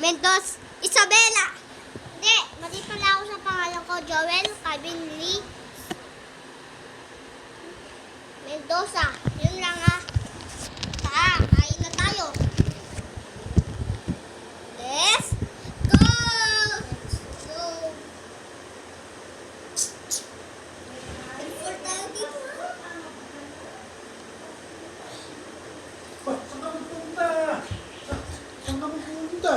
Mendoza, Isabela. Hindi, mali pala ako sa pangalan ko. Joel Calvin Lee Mendoza. Yun lang ah. Kain na tayo. Let's go! Let's go! Before tayo dito. Saan ka pupunta? Saan ka pupunta?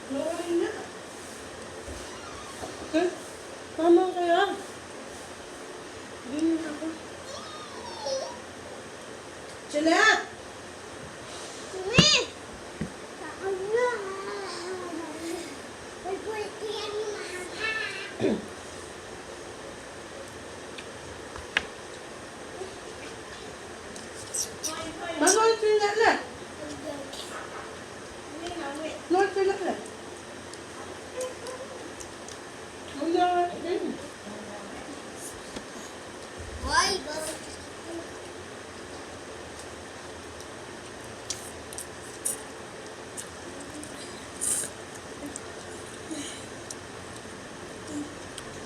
Laway na. Eh, tama kaya? Ganyan ako. Chilat! Sumi! Saan na? Pagkulit ko yan yung mahangha. Manood sila na. Nood sila na. Wala. Hoy, go.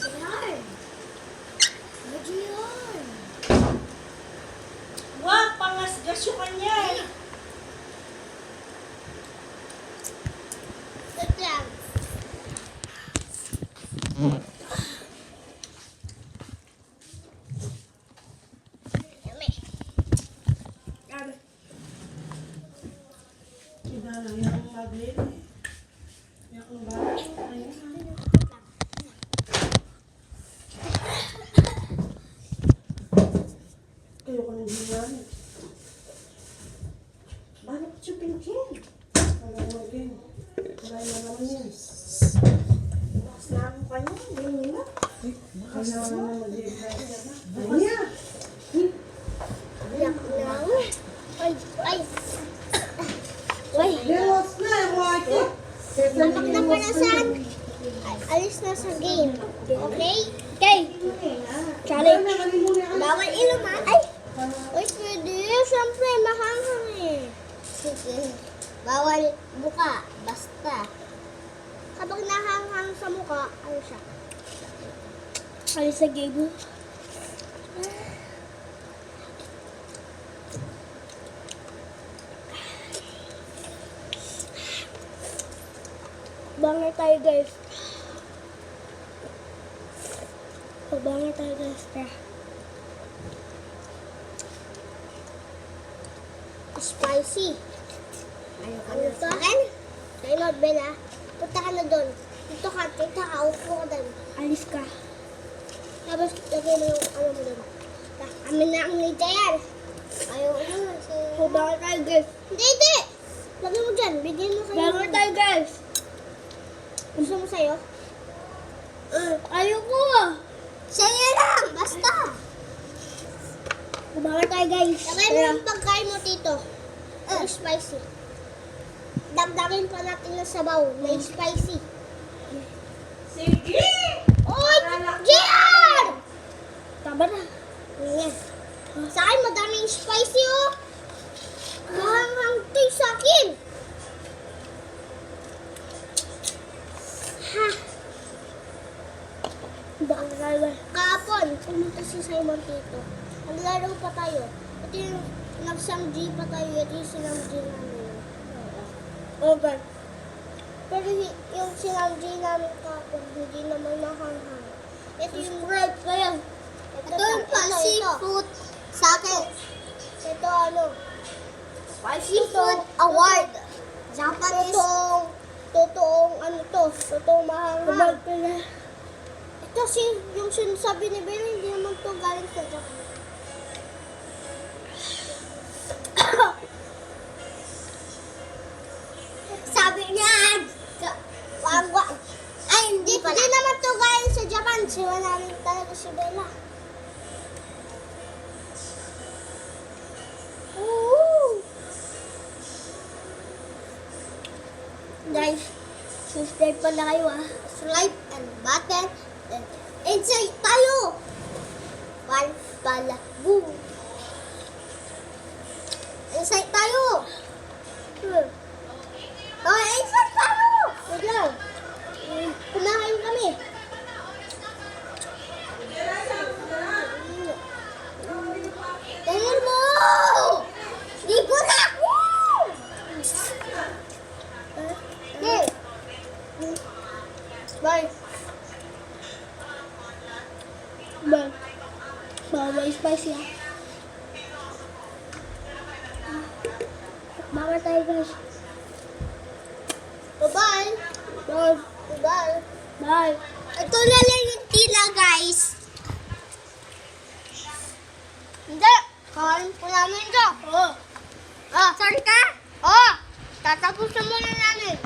Jihan. Jihan. Wah, pangasgas yung kanya. Ito lang. Yummy. Iba lang yung maglit. Yung bahay. Ayoko nang hiwan. Bakit siya pinkin? Wala naman din. Wala naman yun. Bukas na ako kanya. Ganyan na. Kailangan naman mag-i-exercise na. Anya! Yak lang. Ay, ay. Uy, Limos na yung white. lapak na pala saan? Alis na sa game. Okay? Okay. Challenge. Bawal iluman. Ay! Uy, pwede. Siyempre, mahanghang eh. Sige. Bawal buka. Basta. Kapag nahanghang sa mukha, ano siya? Alis sa game. Banger tayo guys. Banger tayo guys. Spicy. Ano sa akin? Kay Lord Bella. Punta ka na doon. Dito ka. Upo ka doon. Alis ka. Tapos lagay mo yung ano mo doon. Amin na ang nita yan. Ayaw ano. Banger tayo guys. Hindi. Lagay mo dyan. Bigyan mo kayo. Banger tayo guys. Gusto mo sa'yo? Ayoko. Sa'yo lang, basta. Kumakas tayo guys. Lagay mo yung pagkain mo dito. Spicy. Dagdagin pa natin ng sabaw. May spicy. Sige! Oy! JR! Tama na. Yan. Sa akin, madaming spicy oh. Mahanghang to sa akin. Ha? Kahapon, pumunta si Simon dito. Naglaro pa tayo. Ito yung nag-samji pa tayo. Ito yung sinamji namin. Okay. Pero yung sinamji namin kahapon, hindi naman nahanghang. Ito yung bread pa yan. Ito yung seafood sa akin. Ito ano? Seafood award. Japanese. Totoong ano to, totoong mahanghang. Kasi yung sinasabi ni Bella, hindi naman to galing sa Japan. Sabi niya, ay hindi naman to galing sa Japan. Siwa namin talaga si Bella. Subscribe pala kayo ah. Subscribe and button. And inside tayo. One pala. Boom. Inside tayo. Okay, inside tayo. Wait lang. Kumain kami. Tingin mo! Ligo na ako! Hey! Bye. Bye. Bawal spicy ah. Bawal tayo guys. Bye-bye. Bye. Bye. Bye. Ito na lang yung tila guys. Hindi. Kain po namin ito. Oo. Ah, sorry ka? Oo. Tatapusin muna namin.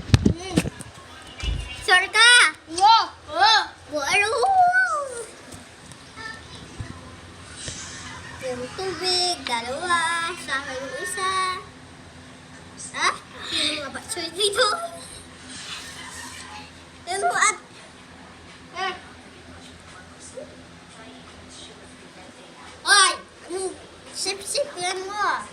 Sorry ka? Oo. Oo. Bualo. Yung tubig, dalawa. Sa akin yung isa. Ha? Sino nga ba? Choy dito. Ano at... Oy! Sip-sip yan mo.